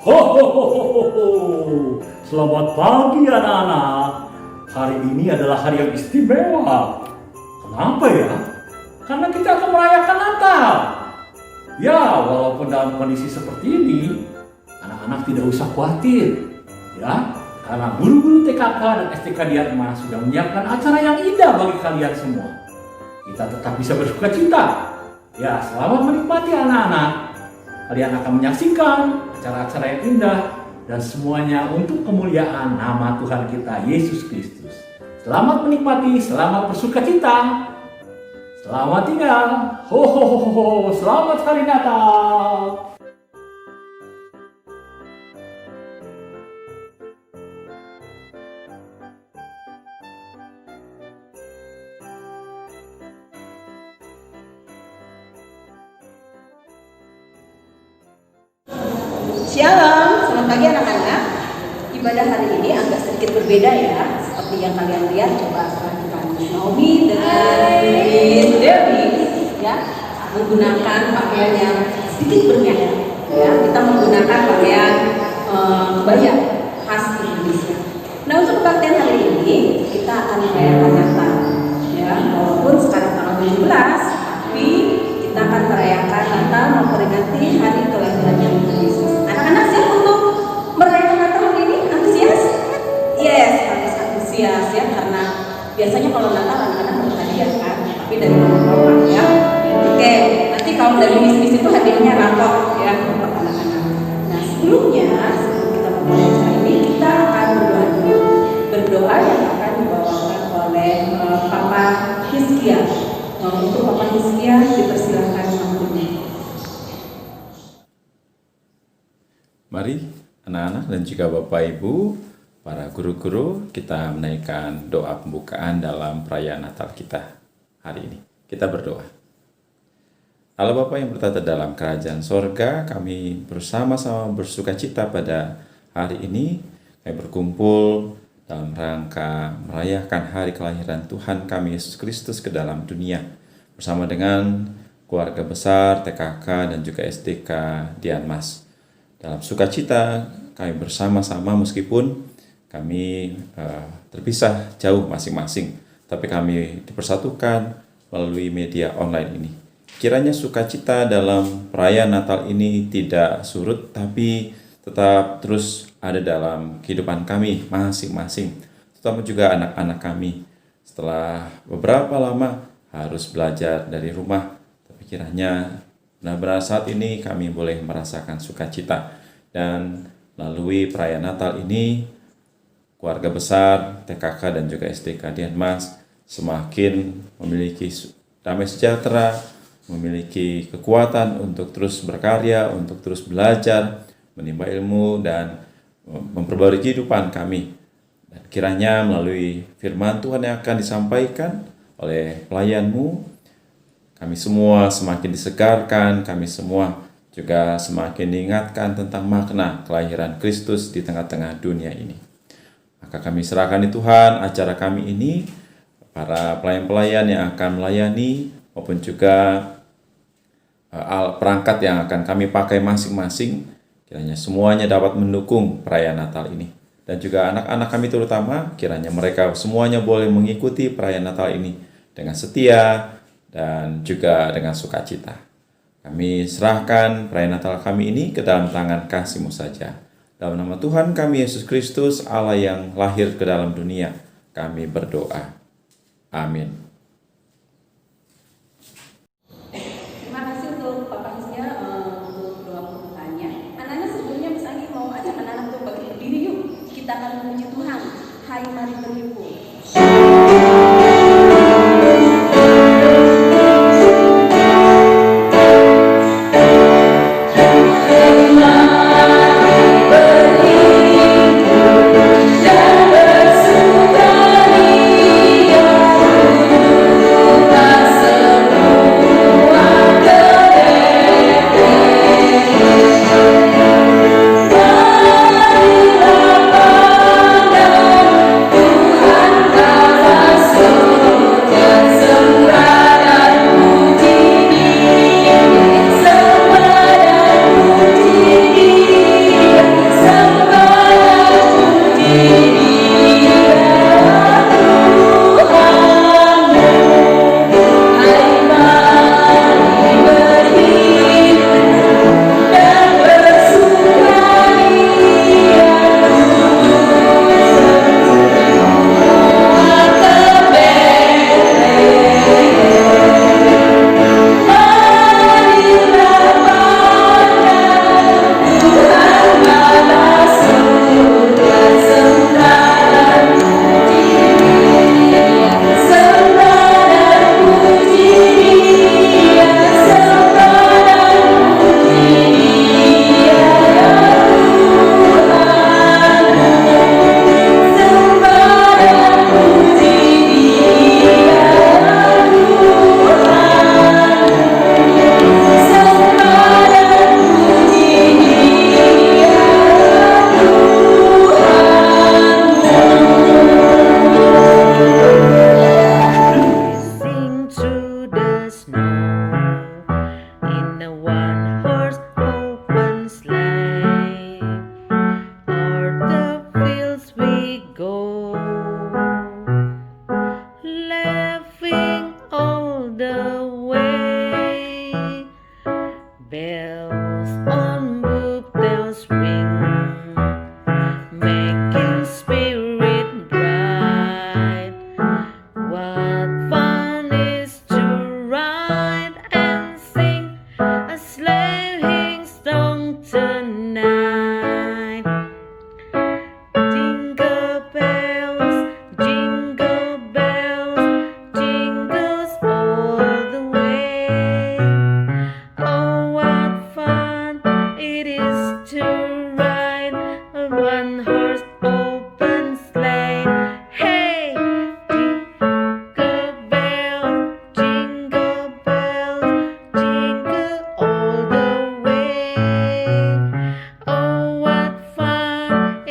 Ho, ho, ho, ho, ho, ho. Selamat pagi anak-anak. Hari ini adalah hari yang istimewa. Kenapa ya? Karena kita akan merayakan Natal. Ya, walaupun dalam kondisi seperti ini, anak-anak tidak usah khawatir. Ya, karena guru-guru TKK dan STK Diatma sudah menyiapkan acara yang indah bagi kalian semua. Kita tetap bisa bersuka cita. Ya, selamat menikmati anak-anak. Kalian akan menyaksikan acara-acara yang indah dan semuanya untuk kemuliaan nama Tuhan kita Yesus Kristus. Selamat menikmati, selamat bersuka cita. Selamat tinggal. Ho ho ho ho, selamat hari Natal. Shalom, selamat pagi anak-anak. Ibadah hari ini agak sedikit berbeda ya. Seperti yang kalian lihat, coba perhatikan Naomi dengan Miss Dewi ya, menggunakan pakaian yang sedikit bermerek ya. Kita menggunakan pakaian kebaya khas Indonesia. Nah, untuk kebaktian hari ini kita akan merayakan Natal ya. Walaupun sekarang tanggal 17, tapi kita akan merayakan Natal memperingati hari kelahiran Yesus. Anak-anak siap untuk merayakan Natal hari ini? Antusias? Yes, harus antusias ya, karena biasanya kalau Natal anak-anak dapat hadiah kan, tapi dari mama ya. Oke, nanti kalau dari bis itu hadiahnya rapor ya buat anak-anak. Nah, sebelum kita memulai acara ini, kita akan berdoa dulu. Berdoa yang akan dibawakan oleh Papa Hizkia. Untuk Papa Hizkia dipersilahkan mengambilnya. Mari anak-anak dan juga Bapak Ibu, para guru-guru, kita menaikkan doa pembukaan dalam perayaan Natal kita hari ini. Kita berdoa. Allah Bapa yang bertata dalam kerajaan sorga, kami bersama-sama bersuka cita pada hari ini. Kami berkumpul dalam rangka merayakan hari kelahiran Tuhan kami Yesus Kristus ke dalam dunia. Bersama dengan keluarga besar TKK dan juga SDK Dianmas. Dalam sukacita kami bersama-sama meskipun kami terpisah jauh masing-masing, tapi kami dipersatukan melalui media online ini. Kiranya sukacita dalam perayaan Natal ini tidak surut, tapi tetap terus ada dalam kehidupan kami masing-masing, terutama juga anak-anak kami. Setelah beberapa lama harus belajar dari rumah, tapi kiranya benar-benar saat ini kami boleh merasakan sukacita. Dan melalui perayaan Natal ini, keluarga besar TKK dan juga SDK Dianmas semakin memiliki damai sejahtera, memiliki kekuatan untuk terus berkarya, untuk terus belajar, menimba ilmu, dan memperbarui kehidupan kami. Dan kiranya melalui firman Tuhan yang akan disampaikan oleh pelayanmu, kami semua semakin disegarkan, kami semua juga semakin diingatkan tentang makna kelahiran Kristus di tengah-tengah dunia ini. Maka kami serahkan di Tuhan acara kami ini, para pelayan-pelayan yang akan melayani, maupun juga perangkat yang akan kami pakai masing-masing, kiranya semuanya dapat mendukung perayaan Natal ini. Dan juga anak-anak kami terutama, kiranya mereka semuanya boleh mengikuti perayaan Natal ini dengan setia dan juga dengan sukacita. Kami serahkan perayaan Natal kami ini ke dalam tangan kasih-Mu saja. Dalam nama Tuhan kami Yesus Kristus, Allah yang lahir ke dalam dunia, kami berdoa. Amin. Terima kasih untuk Papa Hizkia untuk doa pembukaannya. Anak-anak sebelumnya misalnya mau ajak anak-anak untuk berdiri yuk. Kita akan memuji Tuhan. Hai, mari berhimpun. Tuhan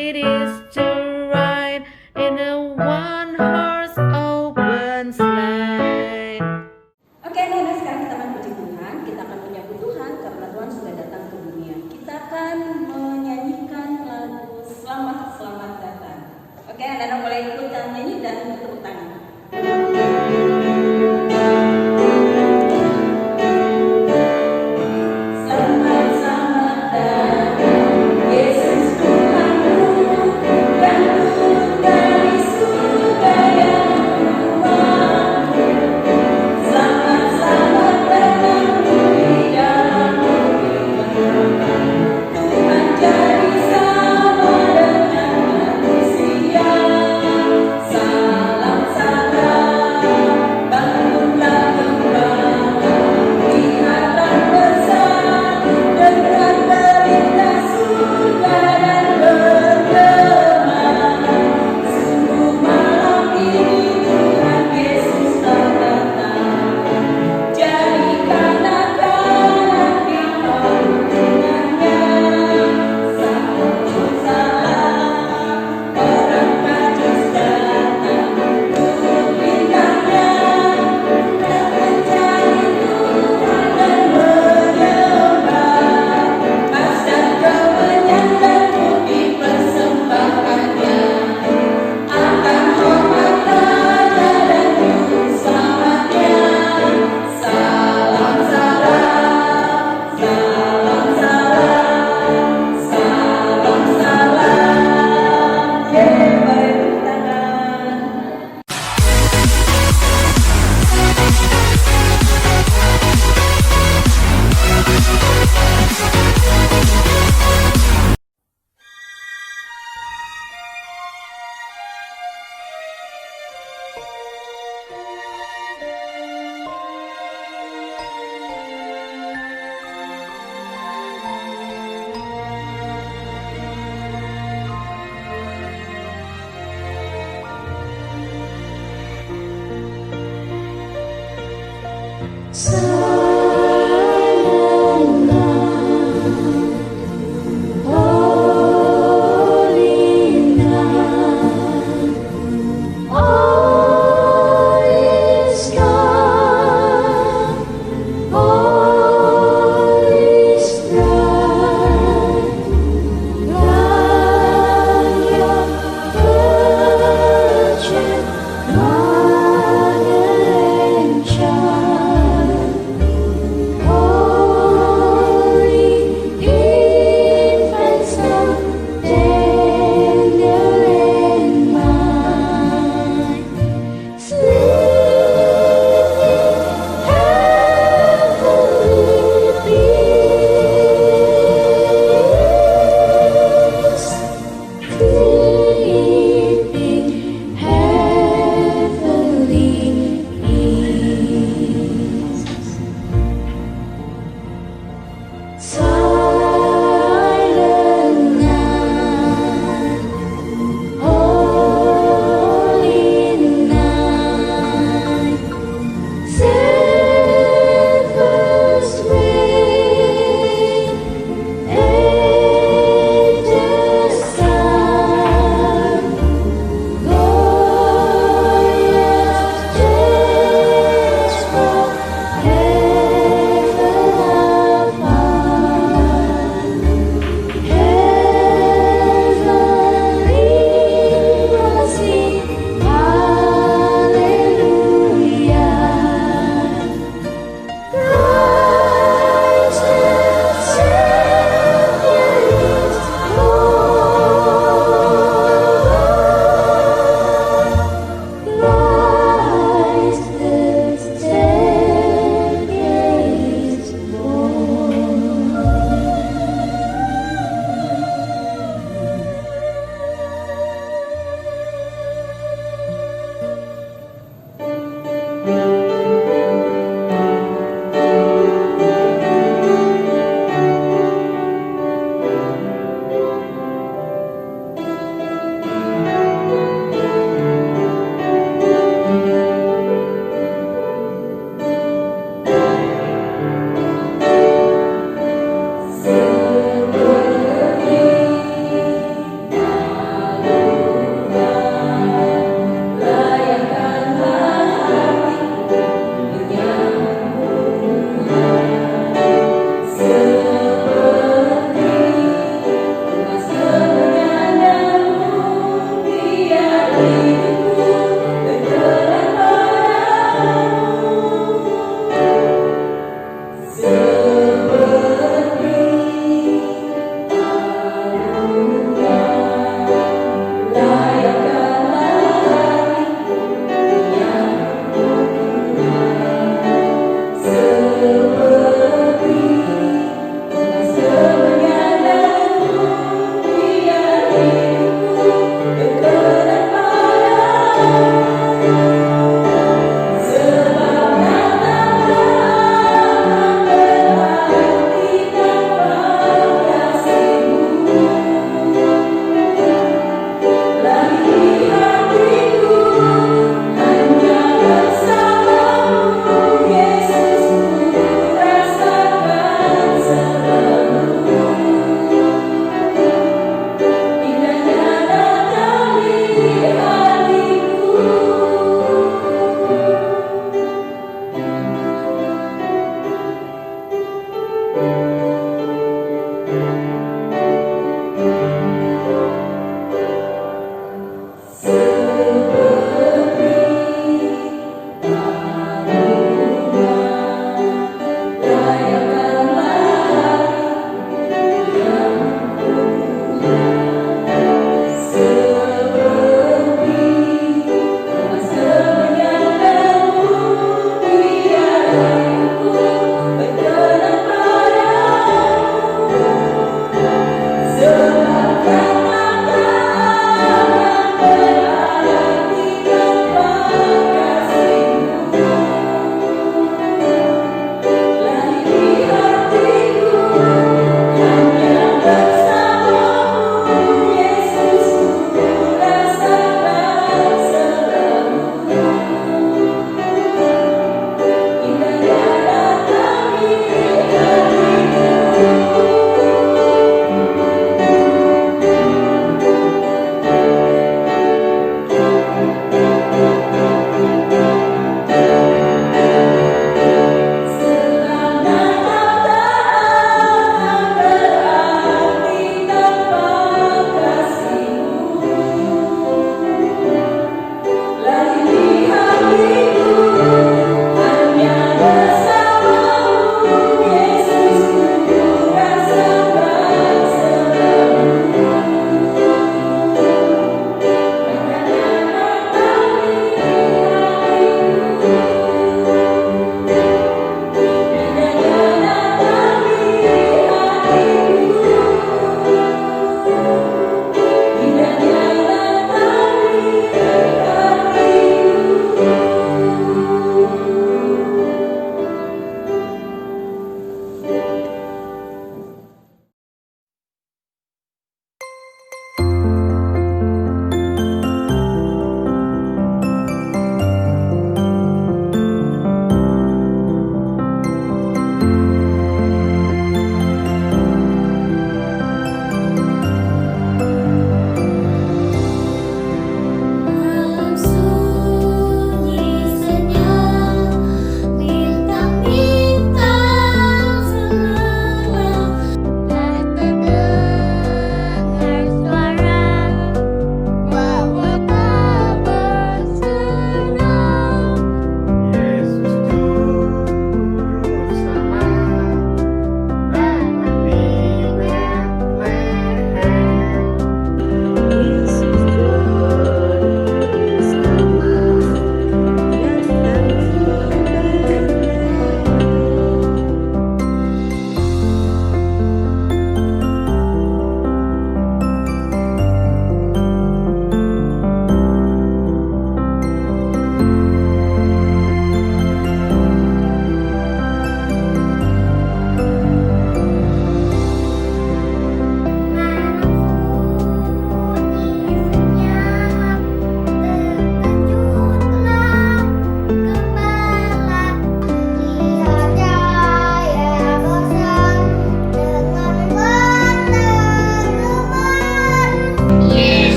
it is to ride in a one-horse open sleigh. Oke, anak-anak, sekarang kita akan puji Tuhan. Kita akan menyambut Tuhan karena Tuhan sudah datang ke dunia. Kita akan menyanyikan lagu Selamat Selamat Datang. Oke, anak-anak boleh ikutan nyanyi dan bertepuk tangan.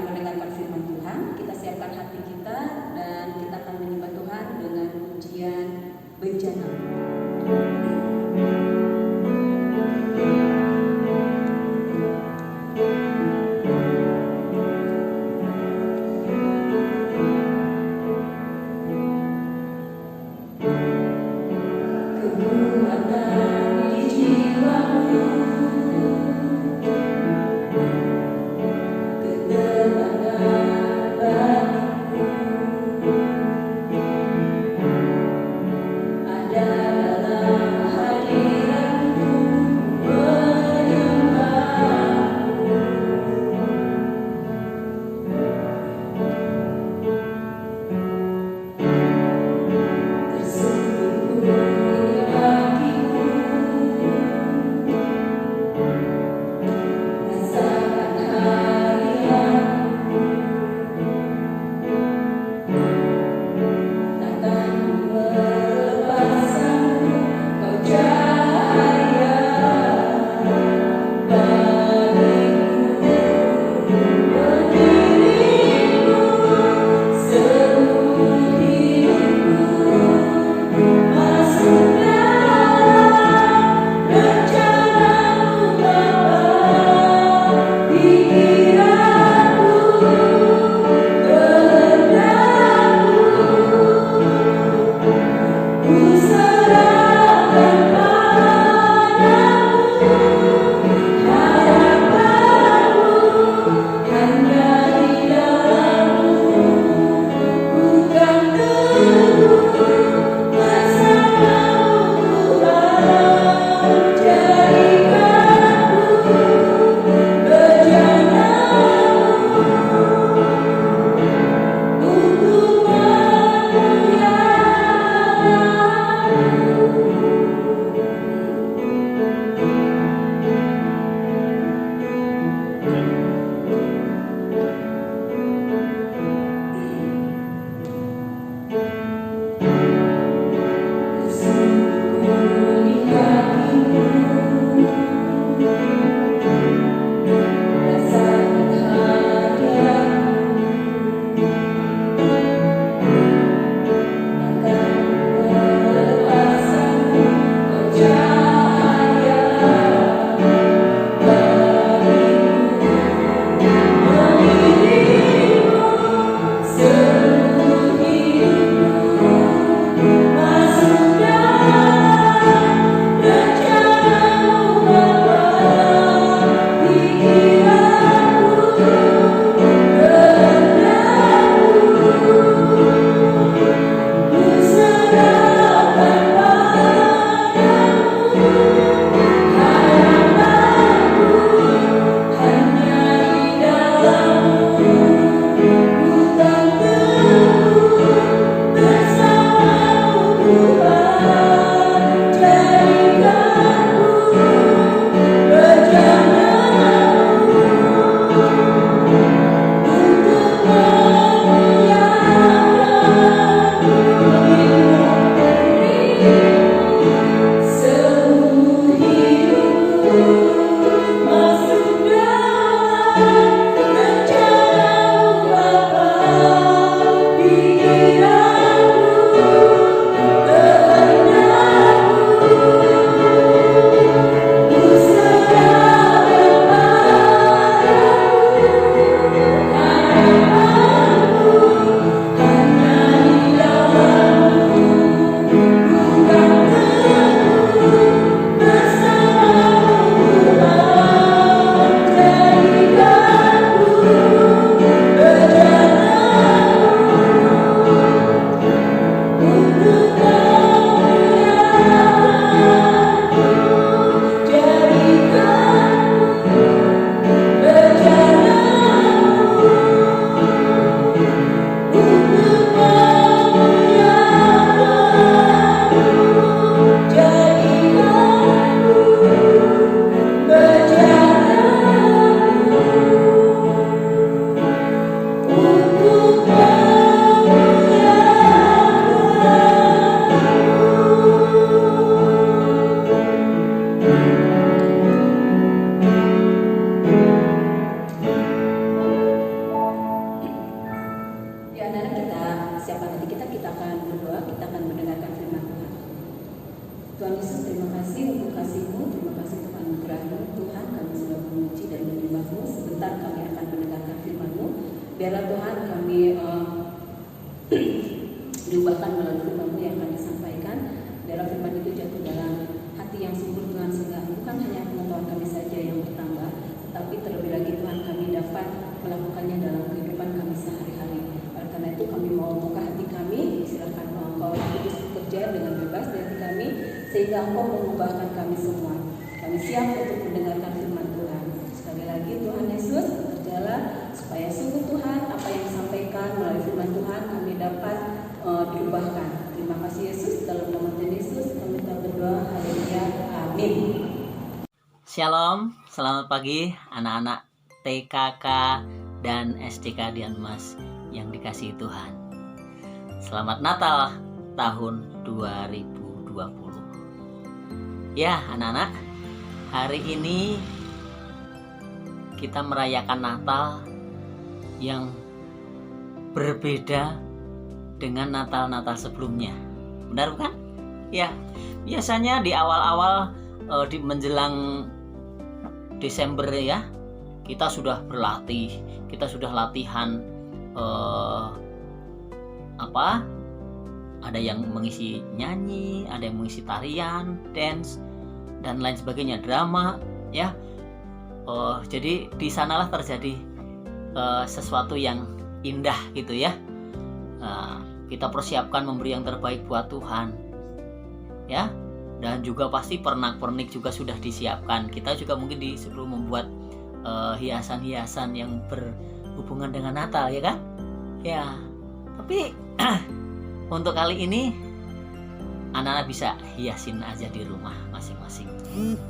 mendengarkan firman Tuhan, kita siapkan hati kita dan kita akan menyembah Tuhan dengan pujian bencana. Ketenangan Biarlah Tuhan kami diubahkan melalui firman-Mu yang akan disampaikan. Biarlah firman itu jatuh dalam hati yang subur Tuhan, sehingga bukan hanya pengetahuan kami saja yang bertambah, tetapi terlebih lagi Tuhan kami dapat melakukannya dalam kehidupan kami sehari-hari. Oleh karena itu kami mau buka hati kami, silakan Engkau bekerja dengan bebas di hati kami, sehingga Engkau mengubahkan kami semua. Kami siap untuk mendengarkan firman Tuhan. Sekali lagi Tuhan Yesus, bekerjalah supaya sungguh Tuhan apa yang disampaikan melalui firman Tuhan kami dapat diubahkan. Terima kasih Yesus, dalam nama Tuhan Yesus kami telah berdoa. Haleluya. Amin. Shalom, selamat pagi anak-anak TKK dan SDK Dian Mas yang dikasihi Tuhan. Selamat Natal tahun 2020. Ya anak-anak, hari ini kita merayakan Natal yang berbeda dengan Natal-Natal sebelumnya. Benar bukan? Ya, biasanya di awal-awal di menjelang Desember ya, kita sudah berlatih, kita sudah latihan ada yang mengisi nyanyi, ada yang mengisi tarian, dance dan lain sebagainya, drama ya. Jadi di sanalah terjadi sesuatu yang indah gitu ya. Kita persiapkan memberi yang terbaik buat Tuhan ya, dan juga pasti pernak-pernik juga sudah disiapkan. Kita juga mungkin disuruh membuat hiasan-hiasan yang berhubungan dengan Natal ya kan ya. Tapi untuk kali ini anak-anak bisa hiasin aja di rumah masing-masing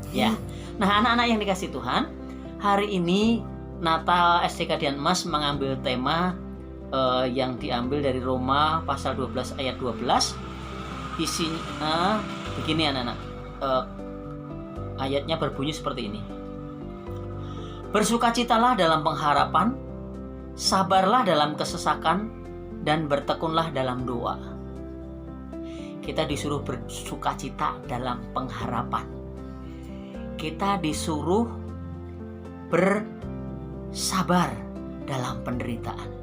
ya. Nah anak-anak yang dikasih Tuhan, hari ini Natal SDK Dian Mas mengambil tema yang diambil dari Roma pasal 12 ayat 12. Isinya begini anak-anak, ayatnya berbunyi seperti ini. Bersukacitalah dalam pengharapan, sabarlah dalam kesesakan, dan bertekunlah dalam doa. Kita disuruh bersukacita dalam pengharapan. Kita disuruh bersabar dalam penderitaan.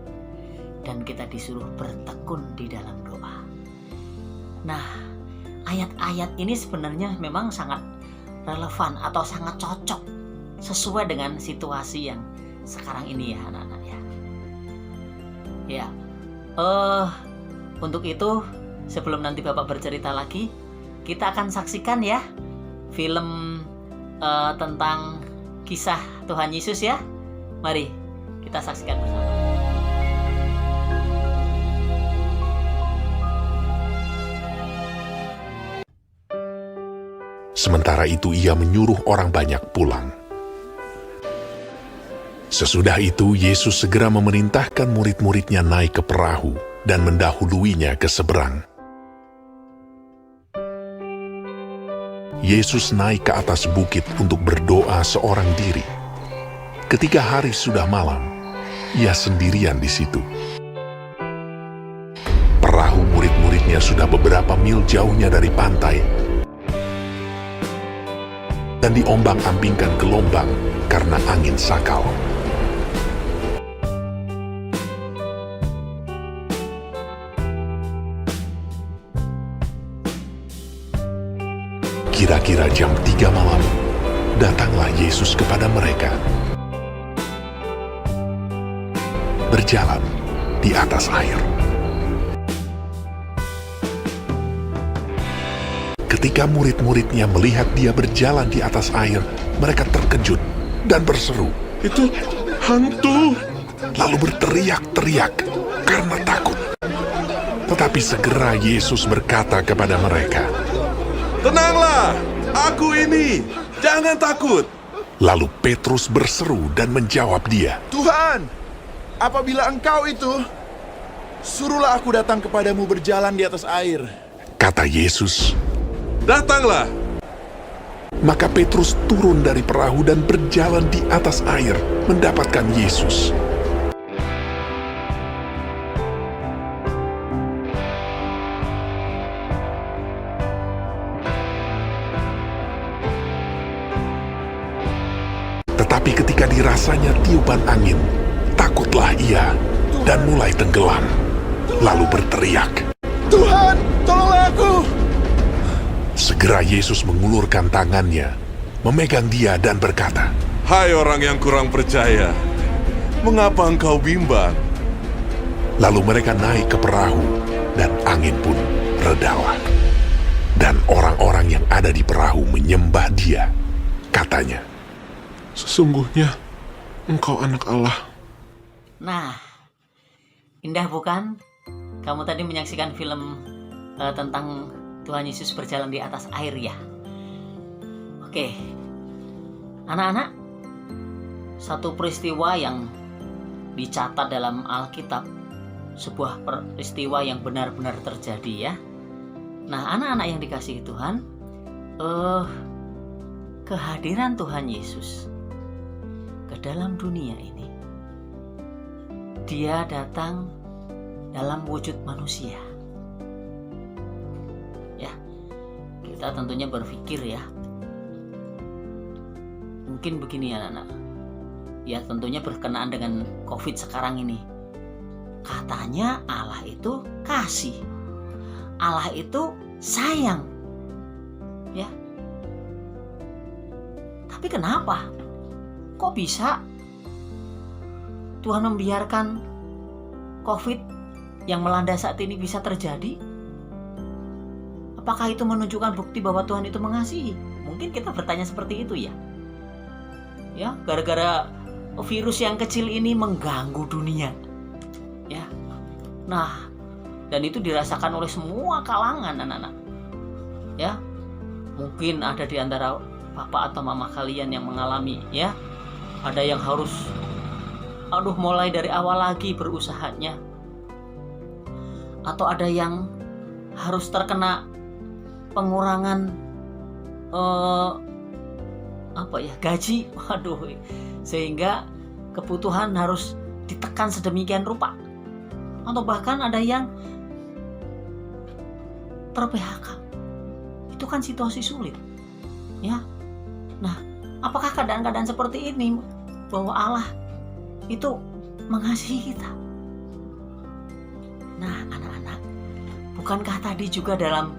Dan kita disuruh bertekun di dalam doa. Nah, ayat-ayat ini sebenarnya memang sangat relevan atau sangat cocok sesuai dengan situasi yang sekarang ini ya anak-anak ya. Ya, untuk itu sebelum nanti Bapak bercerita lagi, kita akan saksikan ya film tentang kisah Tuhan Yesus ya. Mari kita saksikan bersama. Sementara itu ia menyuruh orang banyak pulang. Sesudah itu Yesus segera memerintahkan murid-muridnya naik ke perahu dan mendahuluinya ke seberang. Yesus naik ke atas bukit untuk berdoa seorang diri. Ketika hari sudah malam, ia sendirian di situ. Perahu murid-muridnya sudah beberapa mil jauhnya dari pantai dan diombang-ambingkan gelombang karena angin sakal. Kira-kira jam 3 malam, datanglah Yesus kepada mereka. Berjalan di atas air. Ketika murid-muridnya melihat dia berjalan di atas air, mereka terkejut dan berseru, "Itu hantu!" Lalu berteriak-teriak karena takut. Tetapi segera Yesus berkata kepada mereka, "Tenanglah, aku ini, jangan takut." Lalu Petrus berseru dan menjawab dia, "Tuhan, apabila Engkau itu, suruhlah aku datang kepadamu berjalan di atas air." Kata Yesus, "Datanglah." maka Petrus turun dari perahu dan berjalan di atas air mendapatkan Yesus. Tetapi ketika dirasanya tiupan angin, takutlah ia dan mulai tenggelam, lalu berteriak. Tuhan, tolonglah aku! Segera Yesus mengulurkan tangannya, memegang dia dan berkata, Hai orang yang kurang percaya, mengapa engkau bimbang? lalu mereka naik ke perahu, dan angin pun redalah. Dan orang-orang yang ada di perahu menyembah dia. Katanya, Sesungguhnya engkau anak Allah. Nah, indah bukan? Kamu tadi menyaksikan film tentang Tuhan Yesus berjalan di atas air ya? Oke, anak-anak, satu peristiwa yang dicatat dalam Alkitab, sebuah peristiwa yang benar-benar terjadi ya. Nah, anak-anak yang dikasihi Tuhan, kehadiran Tuhan Yesus ke dalam dunia ini, Dia datang dalam wujud manusia. Ya, kita tentunya berpikir ya, mungkin begini ya anak-anak. Ya, tentunya berkenaan dengan COVID sekarang ini. Katanya Allah itu kasih, Allah itu sayang, ya. Tapi kenapa? Kok bisa Tuhan membiarkan COVID yang melanda saat ini bisa terjadi? Apakah itu menunjukkan bukti bahwa Tuhan itu mengasihi? Mungkin kita bertanya seperti itu ya. Ya, gara-gara virus yang kecil ini mengganggu dunia. Ya. Nah, dan itu dirasakan oleh semua kalangan anak-anak. Ya. Mungkin ada di antara papa atau mama kalian yang mengalami ya. Ada yang harus mulai dari awal lagi berusahanya. Atau ada yang harus terkena pengurangan gaji. Waduh. Sehingga kebutuhan harus ditekan sedemikian rupa. Atau bahkan ada yang ter-PHK. Itu kan situasi sulit. Ya. Nah, apakah keadaan-keadaan seperti ini bahwa Allah itu mengasihi kita? Nah, anak-anak, bukankah tadi juga dalam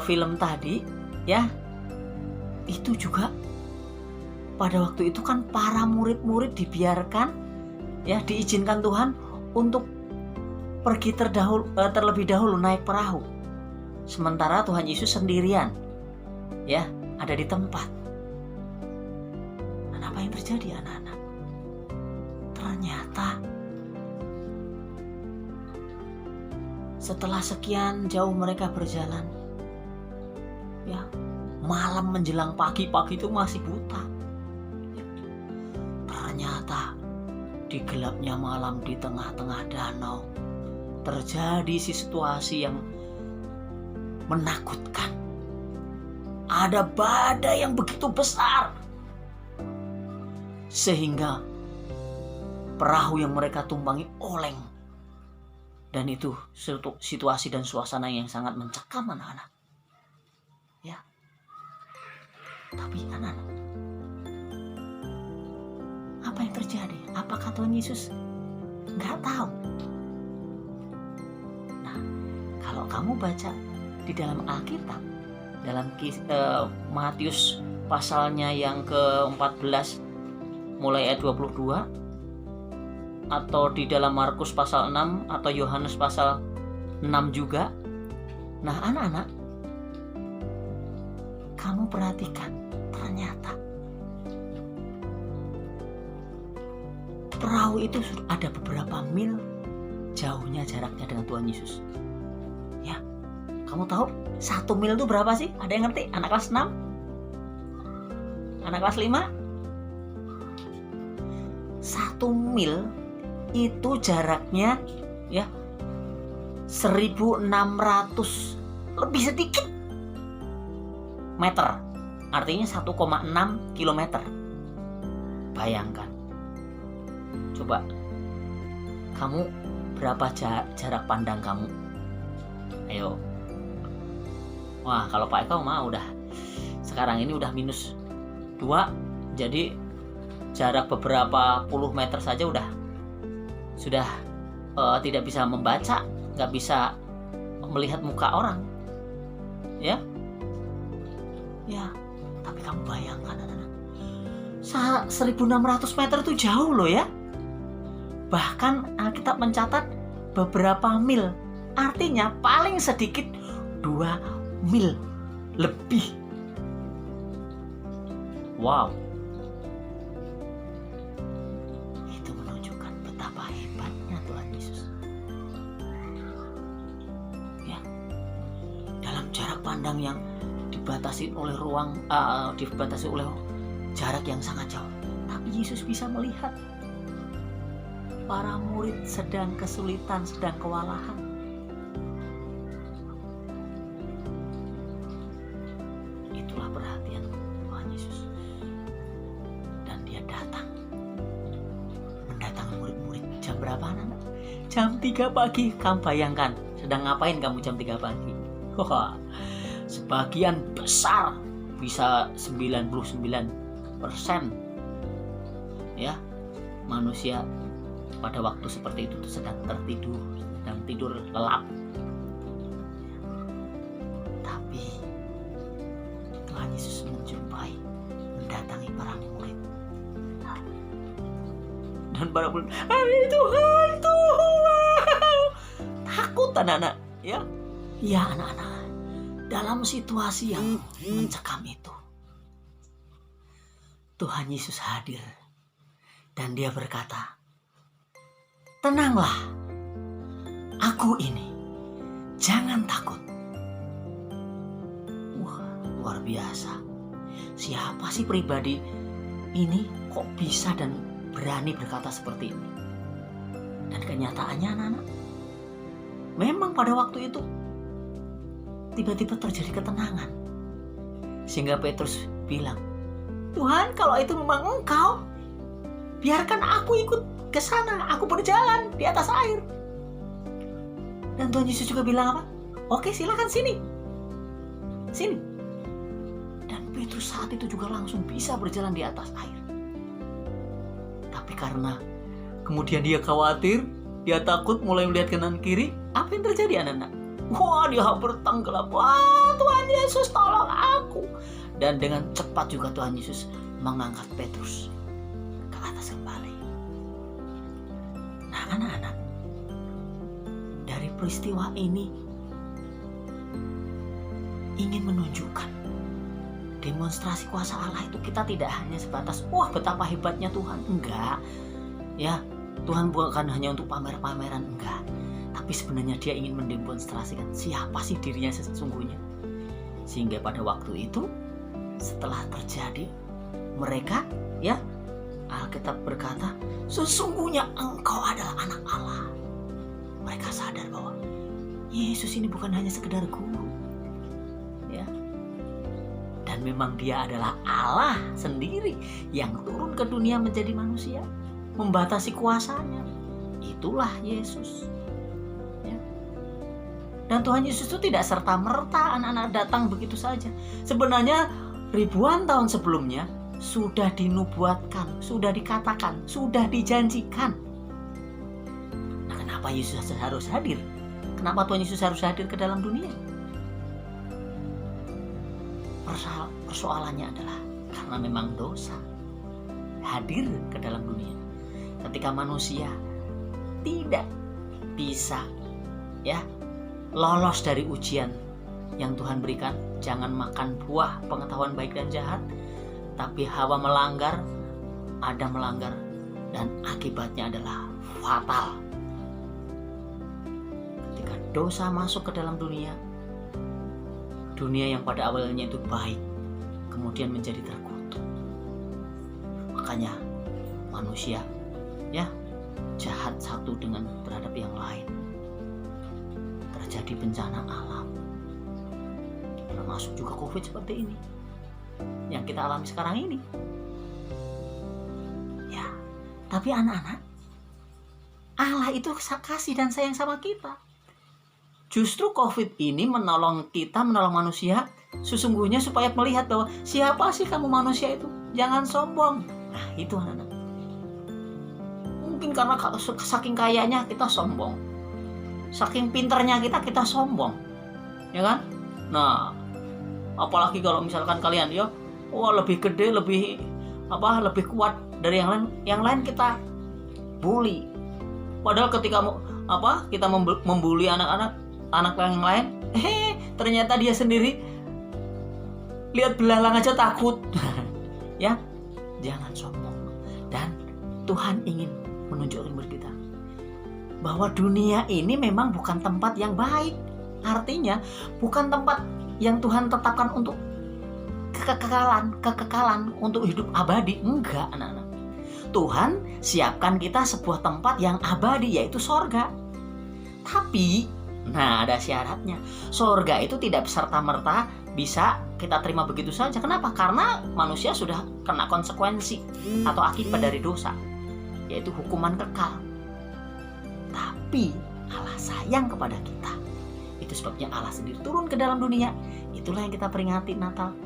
film tadi, ya, itu juga pada waktu itu kan para murid-murid dibiarkan, ya, diizinkan Tuhan untuk pergi terlebih dahulu naik perahu. Sementara Tuhan Yesus sendirian, ya, ada di tempat. Dan apa yang terjadi anak-anak? Ternyata setelah sekian jauh mereka berjalan, ya, malam menjelang pagi itu masih buta. Ternyata di gelapnya malam di tengah-tengah danau terjadi situasi yang menakutkan. Ada badai yang begitu besar sehingga perahu yang mereka tumpangi oleng. Dan itu situasi dan suasana yang sangat mencekam anak-anak. Ya. Tapi anak-anak, apa yang terjadi? Apakah Tuhan Yesus nggak tahu? Nah, kalau kamu baca di dalam Alkitab, dalam Matius pasalnya yang ke-14 mulai ayat 22, atau di dalam Markus pasal 6 atau Yohanes pasal 6 juga. Nah, anak-anak, kamu perhatikan, ternyata perahu itu ada beberapa mil jauhnya jaraknya dengan Tuhan Yesus. Ya, kamu tahu 1 mil itu berapa sih? Ada yang ngerti? Anak kelas 6? Anak kelas 5? 1 mil itu jaraknya ya 1.600 lebih sedikit meter. Artinya 1,6 kilometer. Bayangkan. Coba kamu berapa jarak pandang kamu? Ayo. Wah, kalau Pak Eko mah udah sekarang ini udah -2. Jadi jarak beberapa puluh meter saja sudah tidak bisa membaca, nggak bisa melihat muka orang, ya. Tapi kamu bayangkan, anak-anak, 1.600 meter itu jauh loh ya. Bahkan Alkitab mencatat beberapa mil, artinya paling sedikit 2 mil lebih. Wow. Itu menunjukkan betapa hebatnya Tuhan Yesus. Ya. Dalam jarak pandang yang dibatasi oleh dibatasi oleh jarak yang sangat jauh, tapi Yesus bisa melihat para murid sedang kesulitan, sedang kewalahan. Itulah perhatian Tuhan Yesus. Dan dia mendatangi murid-murid. Jam berapa, anak? Jam 3 pagi. Kamu bayangkan, sedang ngapain kamu jam 3 pagi? Wah, sebagian besar, bisa 99% ya, manusia pada waktu seperti itu sedang tidur lelap. Tapi Tuhan Yesus mendatangi para murid. Dan para murid, hai Tuhan, takut anak-anak, ya. Ya anak-anak, dalam situasi yang mencekam itu, Tuhan Yesus hadir dan dia berkata, tenanglah, aku ini, jangan takut. Wah, luar biasa. Siapa sih pribadi ini kok bisa dan berani berkata seperti ini? Dan kenyataannya anak-anak, memang pada waktu itu tiba-tiba terjadi ketenangan. Sehingga Petrus bilang, Tuhan, kalau itu memang Engkau, biarkan aku ikut ke sana, aku berjalan di atas air. Dan Tuhan Yesus juga bilang apa? Oke, silakan sini. Dan Petrus saat itu juga langsung bisa berjalan di atas air. Tapi karena kemudian dia khawatir, dia takut mulai melihat kanan kiri, apa yang terjadi anak-anak? Wah, dia bertenggelam. Wah, Tuhan Yesus, tolong aku. Dan dengan cepat juga Tuhan Yesus mengangkat Petrus ke atas kembali. Nah, anak-anak, dari peristiwa ini ingin menunjukkan demonstrasi kuasa Allah itu kita tidak hanya sebatas wah betapa hebatnya Tuhan. Enggak. Ya, Tuhan bukan hanya untuk pamer-pameran, enggak. Tapi sebenarnya dia ingin mendemonstrasikan siapa sih dirinya sesungguhnya. Sehingga pada waktu itu, setelah terjadi, mereka, ya, Alkitab berkata, sesungguhnya engkau adalah anak Allah. Mereka sadar bahwa Yesus ini bukan hanya sekedar guru, ya. Dan memang dia adalah Allah sendiri yang turun ke dunia menjadi manusia, membatasi kuasanya. Itulah Yesus. Dan Tuhan Yesus itu tidak serta-merta anak-anak datang begitu saja. Sebenarnya ribuan tahun sebelumnya sudah dinubuatkan, sudah dikatakan, sudah dijanjikan. Nah, kenapa Yesus harus hadir? Kenapa Tuhan Yesus harus hadir ke dalam dunia? Persoalannya adalah karena memang dosa hadir ke dalam dunia. Ketika manusia tidak bisa, ya, lolos dari ujian yang Tuhan berikan, jangan makan buah pengetahuan baik dan jahat, tapi Hawa melanggar, Adam melanggar, dan akibatnya adalah fatal. Ketika dosa masuk ke dalam dunia yang pada awalnya itu baik, kemudian menjadi terkutuk. Makanya manusia, ya, jahat satu dengan terhadap yang lain. Terjadi bencana alam, termasuk juga COVID seperti ini yang kita alami sekarang ini. Ya, tapi anak-anak, Allah itu kasih dan sayang sama kita. Justru COVID ini menolong kita, menolong manusia, sesungguhnya supaya melihat bahwa siapa sih kamu manusia itu, jangan sombong. Nah, itu anak-anak. Mungkin karena saking kayanya kita sombong, saking pinternya kita sombong, ya kan? Nah, apalagi kalau misalkan kalian ya, wah lebih gede, lebih kuat dari yang lain kita bully. Padahal ketika kita membuli anak yang lain, ternyata dia sendiri lihat belalang aja takut. Ya, jangan sombong. Dan Tuhan ingin menunjukkan kepada kita bahwa dunia ini memang bukan tempat yang baik. Artinya bukan tempat yang Tuhan tetapkan untuk kekekalan untuk hidup abadi. Enggak, anak-anak. Tuhan siapkan kita sebuah tempat yang abadi, yaitu sorga. Tapi, ada syaratnya. Sorga itu tidak serta-merta bisa kita terima begitu saja. Kenapa? Karena manusia sudah kena konsekuensi atau akibat dari dosa, yaitu hukuman kekal. Tapi Allah sayang kepada kita. Itu sebabnya Allah sendiri turun ke dalam dunia. Itulah yang kita peringati Natal.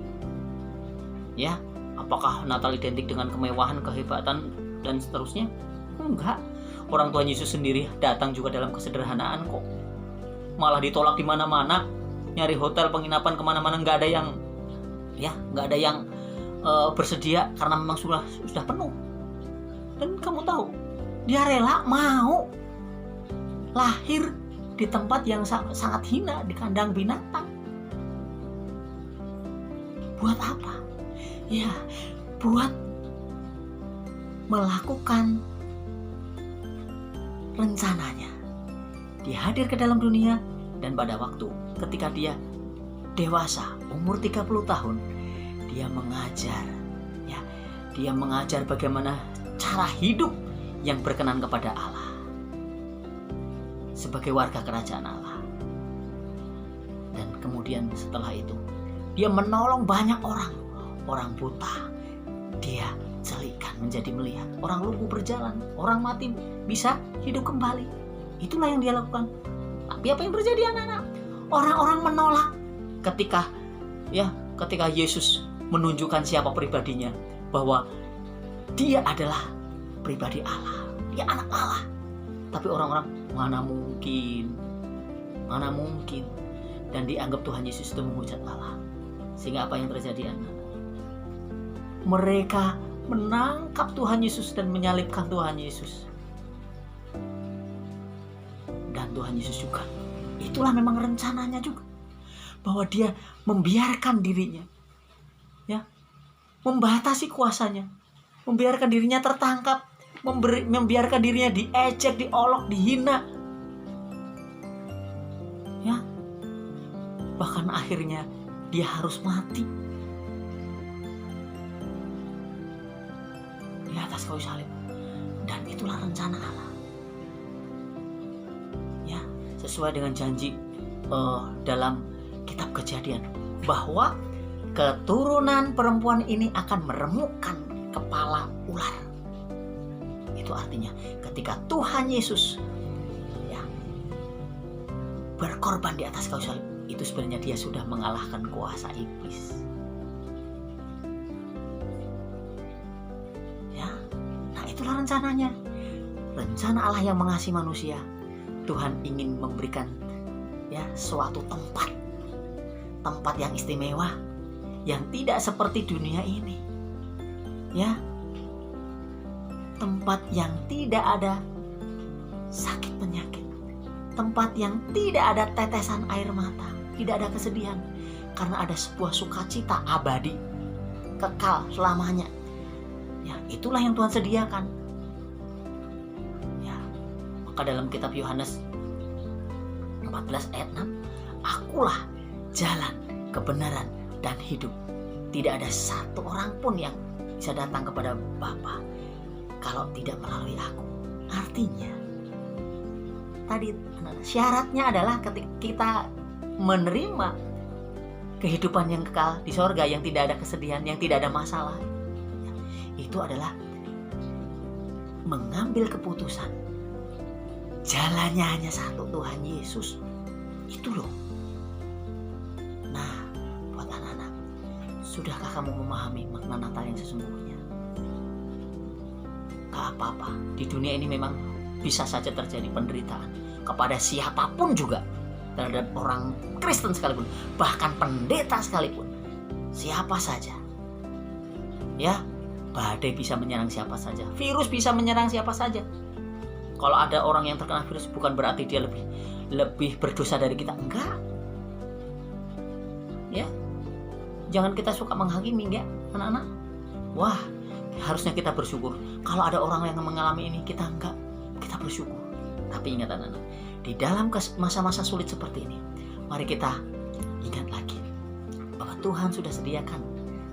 Ya, apakah Natal identik dengan kemewahan, kehebatan, dan seterusnya? Enggak. Orang Tuhan Yesus sendiri datang juga dalam kesederhanaan kok. Malah ditolak di mana-mana. Nyari hotel penginapan kemana-mana nggak ada yang bersedia karena memang sudah penuh. Dan kamu tahu, dia rela mau lahir di tempat yang sangat hina, di kandang binatang. Buat apa? Ya, buat melakukan rencananya. Dia hadir ke dalam dunia, dan pada waktu ketika dia dewasa, umur 30 tahun, dia mengajar bagaimana cara hidup yang berkenan kepada Allah sebagai warga kerajaan Allah. Dan kemudian setelah itu dia menolong banyak orang buta dia jadikan menjadi melihat, orang lumpuh berjalan, orang mati bisa hidup kembali. Itulah yang dia lakukan. Tapi apa yang terjadi, anak-anak? Orang-orang menolak ketika Yesus menunjukkan siapa pribadinya, bahwa dia adalah pribadi Allah, dia anak Allah. Tapi orang-orang mana mungkin, dan dianggap Tuhan Yesus itu menghujat Allah. Sehingga apa yang terjadi, anak-anak? Mereka menangkap Tuhan Yesus dan menyalibkan Tuhan Yesus. Dan Tuhan Yesus juga, itulah memang rencananya juga, bahwa dia membiarkan dirinya, membatasi kuasanya, membiarkan dirinya tertangkap, membiarkan dirinya diejek, diolok, dihina, bahkan akhirnya dia harus mati di atas kayu salib. Dan itulah rencana Allah, sesuai dengan janji dalam kitab Kejadian, bahwa keturunan perempuan ini akan meremukkan kepala ular. Itu artinya ketika Tuhan Yesus berkorban di atas kayu salib, itu sebenarnya dia sudah mengalahkan kuasa iblis. Nah itulah rencananya, rencana Allah yang mengasihi manusia. Tuhan ingin memberikan suatu tempat yang istimewa, yang tidak seperti dunia ini, tempat yang tidak ada sakit penyakit, tempat yang tidak ada tetesan air mata, tidak ada kesedihan, karena ada sebuah sukacita abadi, kekal selamanya. Itulah yang Tuhan sediakan. Maka dalam kitab Yohanes 14 ayat 6, akulah jalan, kebenaran, dan hidup. Tidak ada satu orang pun yang bisa datang kepada Bapa kalau tidak melalui aku. Artinya, tadi syaratnya adalah ketika kita menerima kehidupan yang kekal di sorga, yang tidak ada kesedihan, yang tidak ada masalah, itu adalah mengambil keputusan. Jalannya hanya satu, Tuhan Yesus. Itu loh. Nah, buat anak-anak, sudahkah kamu memahami makna Natal yang sesungguhnya? gak apa-apa. Di dunia ini memang bisa saja terjadi penderitaan kepada siapapun juga, terhadap orang Kristen sekalipun, bahkan pendeta sekalipun, siapa saja. Ya, badai bisa menyerang siapa saja, virus bisa menyerang siapa saja. Kalau ada orang yang terkena virus bukan berarti dia lebih berdosa dari kita, enggak. Ya, jangan kita suka menghakimi, ya anak-anak. Wah, harusnya kita bersyukur. Kalau ada orang yang mengalami ini, kita enggak, kita bersyukur. Tapi ingat anak-anak, di dalam masa-masa sulit seperti ini, mari kita ingat lagi bahwa Tuhan sudah sediakan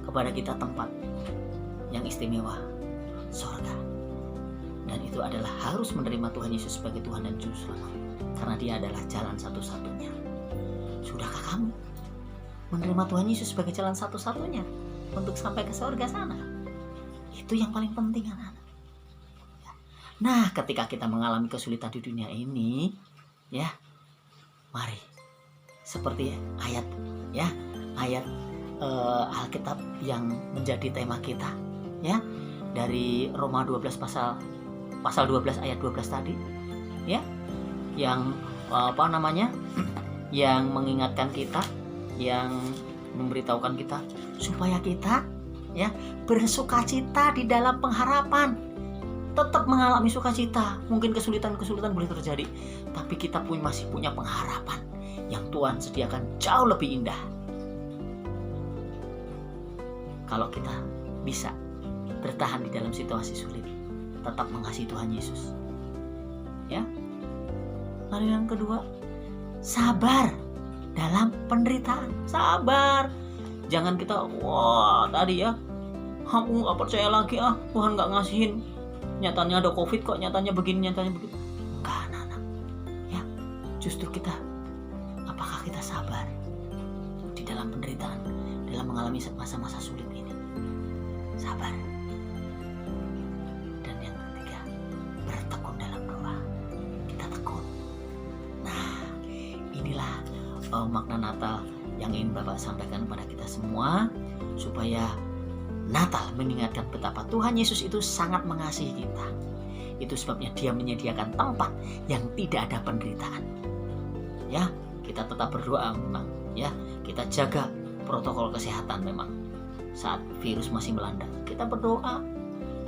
kepada kita tempat yang istimewa, surga. Dan itu adalah harus menerima Tuhan Yesus sebagai Tuhan dan Juru Selamat, karena Dia adalah jalan satu-satunya. Sudahkah kamu menerima Tuhan Yesus sebagai jalan satu-satunya untuk sampai ke surga sana? Itu yang paling penting, anak-anak. Nah, ketika kita mengalami kesulitan di dunia ini, ya, mari seperti ayat Alkitab yang menjadi tema kita, ya, dari Roma 12 pasal 12 ayat 12 tadi, ya, yang yang mengingatkan kita, yang memberitahukan kita supaya kita, ya, bersukacita di dalam pengharapan. Tetap mengalami sukacita. Mungkin kesulitan-kesulitan boleh terjadi, tapi kita masih punya pengharapan yang Tuhan sediakan jauh lebih indah. Kalau kita bisa bertahan di dalam situasi sulit, tetap mengasihi Tuhan Yesus. Ya. Lalu yang kedua, sabar dalam penderitaan. Sabar. Jangan kita, tadi ya, aku gak percaya lagi, Tuhan gak ngasihin. Nyatanya ada COVID kok, nyatanya begini, nyatanya begitu. Enggak, anak-anak. Ya, justru kita, apakah kita sabar di dalam penderitaan, dalam mengalami masa-masa sulit ini? Sabar. Dan yang ketiga, bertekun dalam doa. Kita tekun. Nah, inilah makna Natal yang ingin Bapak sampaikan kepada kita semua, supaya Natal mengingatkan betapa Tuhan Yesus itu sangat mengasihi kita. Itu sebabnya Dia menyediakan tempat yang tidak ada penderitaan. Ya, kita tetap berdoa memang, ya, kita jaga protokol kesehatan memang saat virus masih melanda. Kita berdoa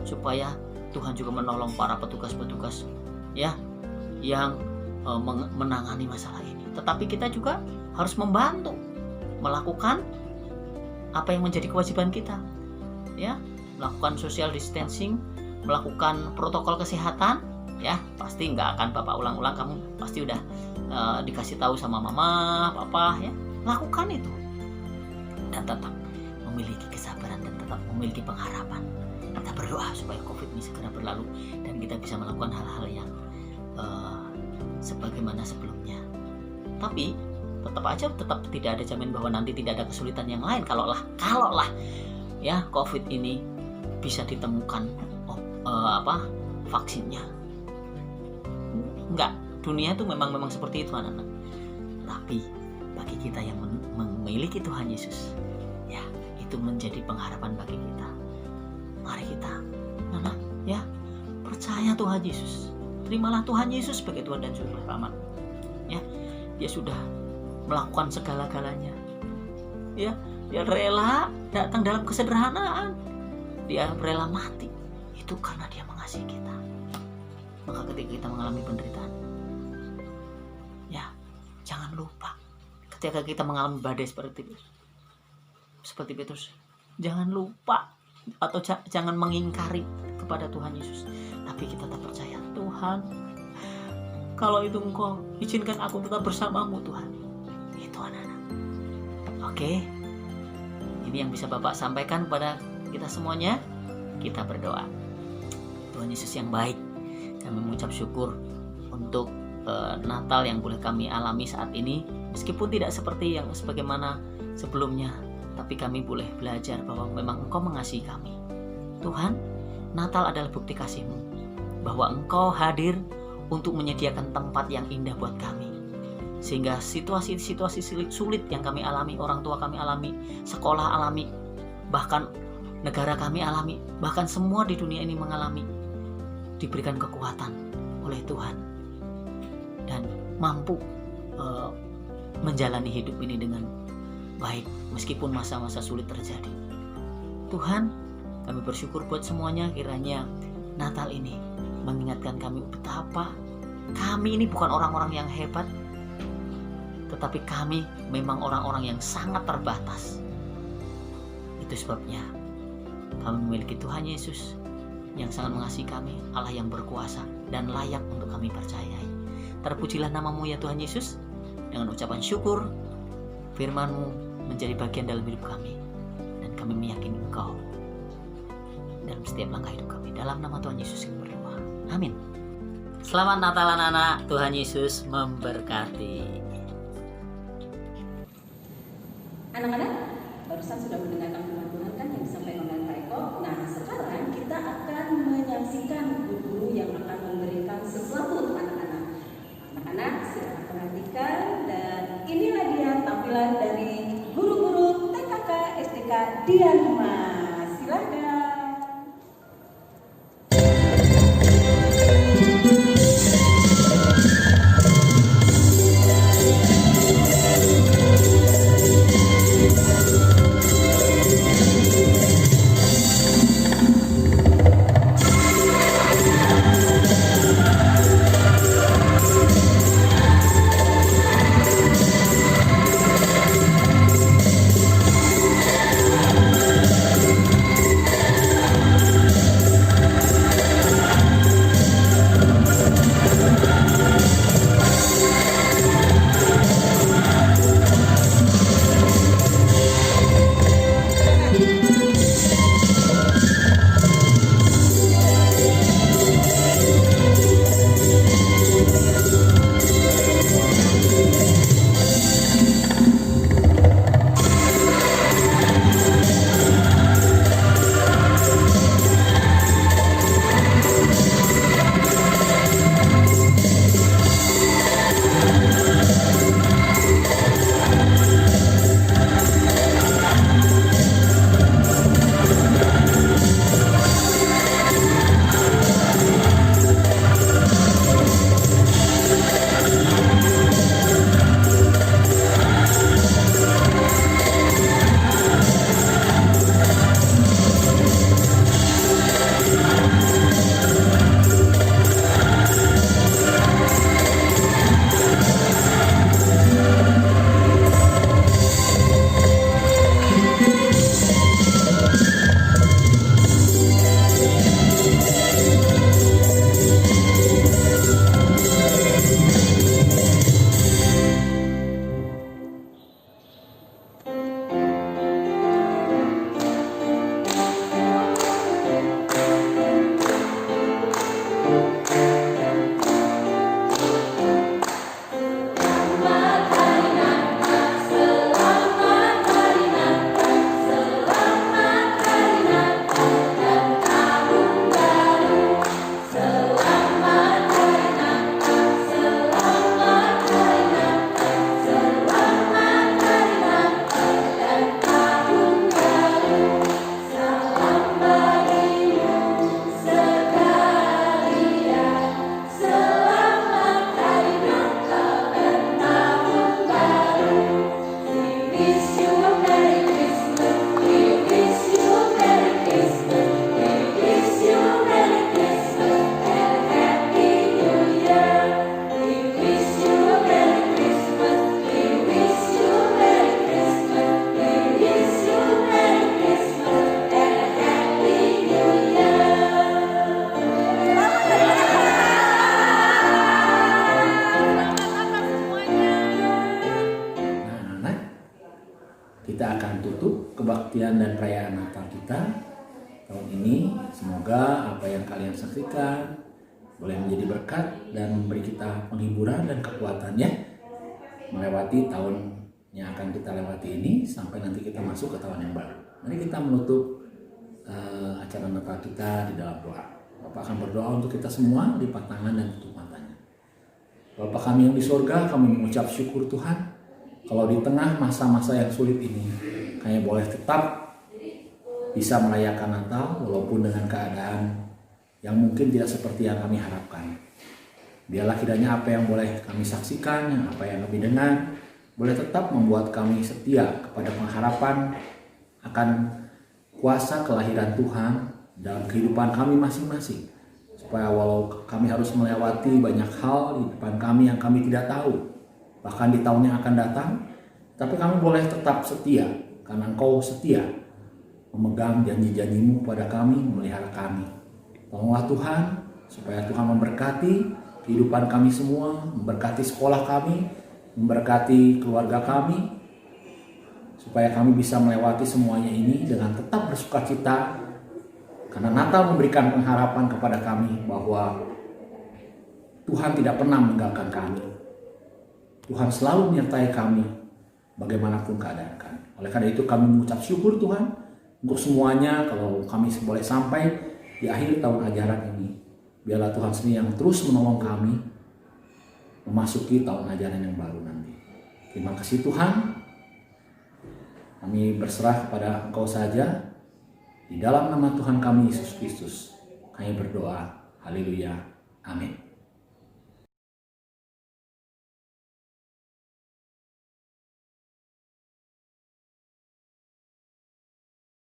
supaya Tuhan juga menolong para petugas-petugas, ya, yang menangani masalah ini. Tetapi kita juga harus membantu melakukan apa yang menjadi kewajiban kita. Ya, melakukan social distancing, melakukan protokol kesehatan, ya, pasti nggak akan Bapak ulang-ulang, kamu pasti udah dikasih tahu sama mama, papa, ya, lakukan itu dan tetap memiliki kesabaran dan tetap memiliki pengharapan. Kita berdoa supaya COVID ini segera berlalu dan kita bisa melakukan hal-hal yang sebagaimana sebelumnya. Tapi tetap tidak ada jamin bahwa nanti tidak ada kesulitan yang lain. Kalaulah ya COVID ini bisa ditemukan vaksinnya. Enggak, dunia itu memang seperti itu, anak-anak. Tapi bagi kita yang memiliki Tuhan Yesus, ya, itu menjadi pengharapan bagi kita. Mari kita, anak, ya, percaya Tuhan Yesus. Terimalah Tuhan Yesus sebagai Tuhan dan Juru Selamat. Ya, Dia sudah melakukan segala-galanya. Ya, Dia rela datang dalam kesederhanaan. Dia rela mati. Itu karena Dia mengasihi kita. Maka ketika kita mengalami penderitaan, ya, jangan lupa. Ketika kita mengalami badai seperti Petrus, jangan lupa atau jangan mengingkari kepada Tuhan Yesus. Tapi kita tetap percaya, Tuhan, kalau itu Engkau izinkan aku tetap bersamamu, Tuhan. Itu anak-anak. Oke. Ini yang bisa Bapak sampaikan kepada kita semuanya. Kita berdoa. Tuhan Yesus yang baik, kami mengucap syukur untuk Natal yang boleh kami alami saat ini. Meskipun tidak seperti yang sebagaimana sebelumnya, tapi kami boleh belajar bahwa memang Engkau mengasihi kami. Tuhan, Natal adalah bukti kasih-Mu, bahwa Engkau hadir untuk menyediakan tempat yang indah buat kami. Sehingga situasi-situasi sulit yang kami alami, orang tua kami alami, sekolah alami, bahkan negara kami alami, bahkan semua di dunia ini mengalami, diberikan kekuatan oleh Tuhan dan mampu menjalani hidup ini dengan baik meskipun masa-masa sulit terjadi. Tuhan, kami bersyukur buat semuanya. Kiranya Natal ini mengingatkan kami betapa kami ini bukan orang-orang yang hebat, tetapi kami memang orang-orang yang sangat terbatas. Itu sebabnya kami memiliki Tuhan Yesus yang sangat mengasihi kami, Allah yang berkuasa dan layak untuk kami percayai. Terpujilah namamu ya Tuhan Yesus. Dengan ucapan syukur, firman-Mu menjadi bagian dalam hidup kami, dan kami meyakini Engkau dalam setiap langkah hidup kami. Dalam nama Tuhan Yesus kami berdoa. Amin. Selamat Natal anak-anak. Tuhan Yesus memberkati. Anak-anak, barusan sudah mendengarkan firman Tuhan kan yang disampaikan oleh Kak Eko. Nah, sekarang kita akan menyaksikan guru yang akan memberikan sesuatu untuk anak-anak. Anak-anak, silakan perhatikan, dan inilah dia tampilan dari guru-guru TKK SDK Dianmas. Silakan. kita akan tutup kebaktian dan perayaan Natal kita tahun ini. Semoga apa yang kalian saksikan boleh menjadi berkat dan memberi kita penghiburan dan kekuatannya melewati tahun yang akan kita lewati ini sampai nanti kita masuk ke tahun yang baru. Mari kita menutup acara Natal kita di dalam doa. Bapak akan berdoa untuk kita semua, lipat tangan dan tutup matanya. Bapa kami yang di sorga, kami mengucap syukur Tuhan kalau di tengah masa-masa yang sulit ini kami boleh tetap bisa merayakan Natal walaupun dengan keadaan yang mungkin tidak seperti yang kami harapkan. Biarlah kiranya apa yang boleh kami saksikan, apa yang kami dengar, boleh tetap membuat kami setia kepada pengharapan akan kuasa kelahiran Tuhan dalam kehidupan kami masing-masing. Supaya walau kami harus melewati banyak hal di depan kami yang kami tidak tahu, bahkan di tahun yang akan datang, tapi kami boleh tetap setia, karena Engkau setia memegang janji-janji-Mu kepada kami, memelihara kami. Tolonglah Tuhan, supaya Tuhan memberkati kehidupan kami semua, memberkati sekolah kami, memberkati keluarga kami, supaya kami bisa melewati semuanya ini dengan tetap bersukacita, karena Natal memberikan pengharapan kepada kami bahwa Tuhan tidak pernah meninggalkan kami. Tuhan selalu menyertai kami bagaimanapun keadaan kami. Oleh karena itu kami mengucap syukur Tuhan untuk semuanya. Kalau kami boleh sampai di akhir tahun ajaran ini, biarlah Tuhan sendiri yang terus menolong kami memasuki tahun ajaran yang baru nanti. Terima kasih Tuhan. Kami berserah kepada Engkau saja. Di dalam nama Tuhan kami Yesus Kristus, kami berdoa. Haleluya. Amin.